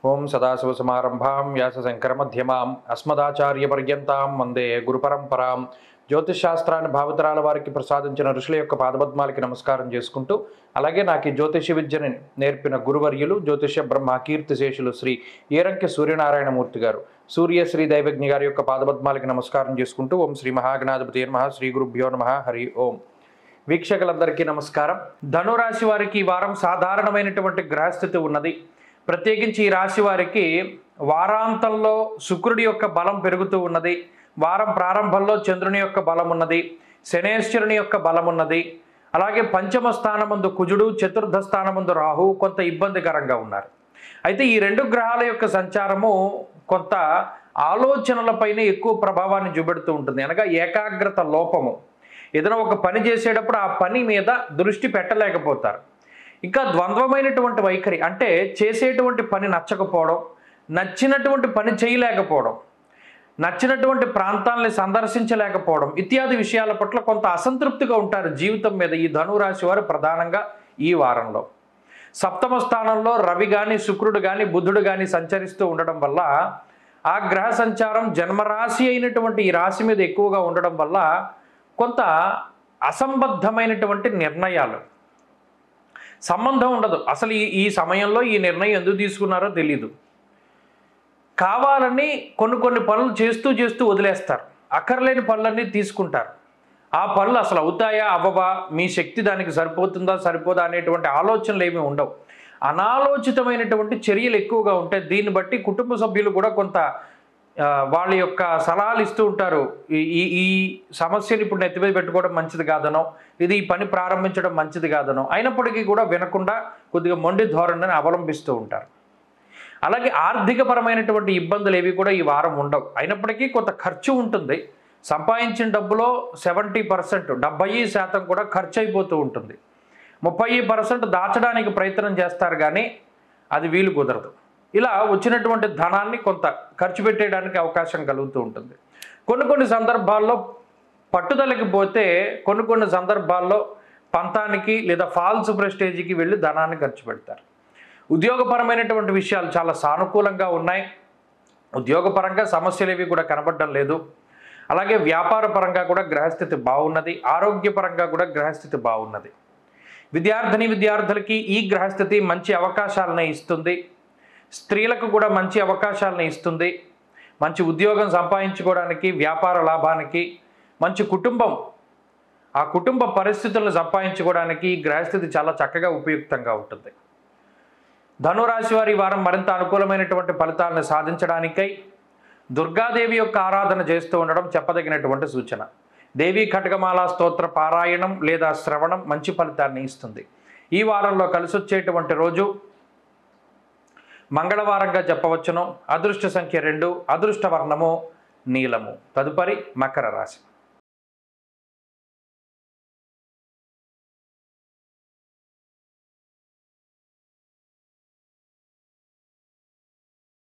ఓం సదాశివసమారంభాం వ్యాసశంకరమధ్యమాం అస్మదాచార్యపర్యంతాం వందే గురుపరంపరాం. జ్యోతిషశాస్త్రాన్ని భావితరాల వారికి ప్రసాదించిన ఋషుల యొక్క పాదపద్మాలకి నమస్కారం చేసుకుంటూ, అలాగే నాకు ఈ జ్యోతిష విద్యని నేర్పిన గురువర్యులు జ్యోతిష బ్రహ్మ కీర్తిశేషులు శ్రీ ఏరంకి సూర్యనారాయణమూర్తి గారు, సూర్యశ్రీ దైవజ్ఞ గారి యొక్క పాదపద్మాలకి నమస్కారం చేసుకుంటూ, ఓం శ్రీ మహాగణాధిపతి నమః, శ్రీ గురుభ్యో నమః, హరి ఓం. వీక్షకులందరికీ నమస్కారం. ధనురాశి వారికి ఈ వారం సాధారణమైనటువంటి గ్రహస్థితి ఉన్నది. ప్రత్యేకించి ఈ రాశి వారికి వారాంతంలో శుక్రుడి యొక్క బలం పెరుగుతూ ఉన్నది. వారం ప్రారంభంలో చంద్రుని యొక్క బలం ఉన్నది, శనేశ్వరుని యొక్క బలం ఉన్నది. అలాగే పంచమ స్థానమందు కుజుడు, చతుర్థ స్థానమందు రాహు కొంత ఇబ్బందికరంగా ఉన్నారు. అయితే ఈ రెండు గ్రహాల యొక్క సంచారము కొంత ఆలోచనలపైన ఎక్కువ ప్రభావాన్ని చూపెడుతూ ఉంటుంది. అనగా ఏకాగ్రత లోపము. ఏదైనా ఒక పని చేసేటప్పుడు ఆ పని మీద దృష్టి పెట్టలేకపోతారు. ఇంకా ద్వంద్వమైనటువంటి వైఖరి, అంటే చేసేటువంటి పని నచ్చకపోవడం, నచ్చినటువంటి పని చేయలేకపోవడం, నచ్చినటువంటి ప్రాంతాలని సందర్శించలేకపోవడం ఇత్యాది విషయాల పట్ల కొంత అసంతృప్తిగా ఉంటారు జీవితం మీద ఈ ధనురాశి వారు ప్రధానంగా ఈ వారంలో. సప్తమ స్థానంలో రవి కానీ, శుక్రుడు కానీ, బుధుడు కానీ సంచరిస్తూ ఉండడం వల్ల ఆ గ్రహ సంచారం జన్మరాశి అయినటువంటి ఈ రాశి మీద ఎక్కువగా ఉండడం వల్ల కొంత అసంబద్ధమైనటువంటి నిర్ణయాలు, సంబంధం ఉండదు. అసలు ఈ సమయంలో ఈ నిర్ణయం ఎందుకు తీసుకున్నారో తెలీదు. కావాలని కొన్ని పనులు చేస్తూ వదిలేస్తారు. అక్కర్లేని పనులన్నీ తీసుకుంటారు. ఆ పనులు అసలు అవుతాయా అవ్వవా, మీ శక్తి దానికి సరిపోతుందా సరిపోదా అనేటువంటి ఆలోచనలు ఏమీ ఉండవు. అనాలోచితమైనటువంటి చర్యలు ఎక్కువగా ఉంటాయి. దీన్ని బట్టి కుటుంబ సభ్యులు కూడా కొంత వాళ్ళ యొక్క సలహాలు ఇస్తూ ఉంటారు. ఈ సమస్యను ఇప్పుడు నెత్తిమీద పెట్టుకోవడం మంచిది కాదనో, ఈ పని ప్రారంభించడం మంచిది కాదనో, అయినప్పటికీ కూడా వినకుండా కొద్దిగా మొండి ధోరణిని అవలంబిస్తూ ఉంటారు. అలాగే ఆర్థికపరమైనటువంటి ఇబ్బందులు ఏవి కూడా ఈ వారం ఉండవు. అయినప్పటికీ కొంత ఖర్చు ఉంటుంది. సంపాదించిన డబ్బులో 70%, 70% కూడా ఖర్చు అయిపోతూ ఉంటుంది. 30% దాచడానికి ప్రయత్నం చేస్తారు, కానీ అది వీలు కుదరదు. ఇలా వచ్చినటువంటి ధనాన్ని కొంత ఖర్చు పెట్టేయడానికి అవకాశం కలుగుతూ ఉంటుంది. కొన్ని సందర్భాల్లో పట్టుదలకి పోతే, కొన్ని సందర్భాల్లో పంతానికి లేదా ఫాల్స్ ప్రెస్టేజ్కి వెళ్ళి ధనాన్ని ఖర్చు పెడతారు. ఉద్యోగపరమైనటువంటి విషయాలు చాలా సానుకూలంగా ఉన్నాయి. ఉద్యోగపరంగా సమస్యలు ఏవి కూడా కనబడడం లేదు. అలాగే వ్యాపార పరంగా కూడా గ్రహస్థితి బాగున్నది. ఆరోగ్యపరంగా కూడా గ్రహస్థితి బాగున్నది. విద్యార్థులకి ఈ గ్రహస్థితి మంచి అవకాశాలను ఇస్తుంది. స్త్రీలకు కూడా మంచి అవకాశాలను ఇస్తుంది. మంచి ఉద్యోగం సంపాదించుకోవడానికి, వ్యాపార లాభానికి, మంచి కుటుంబం, ఆ కుటుంబ పరిస్థితులను సంపాదించుకోవడానికి ఈ గ్రహస్థితి చాలా చక్కగా ఉపయుక్తంగా ఉంటుంది. ధనురాశి వారి వారం మరింత అనుకూలమైనటువంటి ఫలితాలను సాధించడానికై దుర్గాదేవి యొక్క ఆరాధన చేస్తూ ఉండడం చెప్పదగినటువంటి సూచన. దేవీ ఖడ్గమాల స్తోత్ర పారాయణం లేదా శ్రవణం మంచి ఫలితాన్ని ఇస్తుంది. ఈ వారంలో కలిసొచ్చేటువంటి రోజు మంగళవారంగా చెప్పవచ్చును. అదృష్ట సంఖ్య 2, అదృష్ట వర్ణము నీలము. తదుపరి మకర రాశి.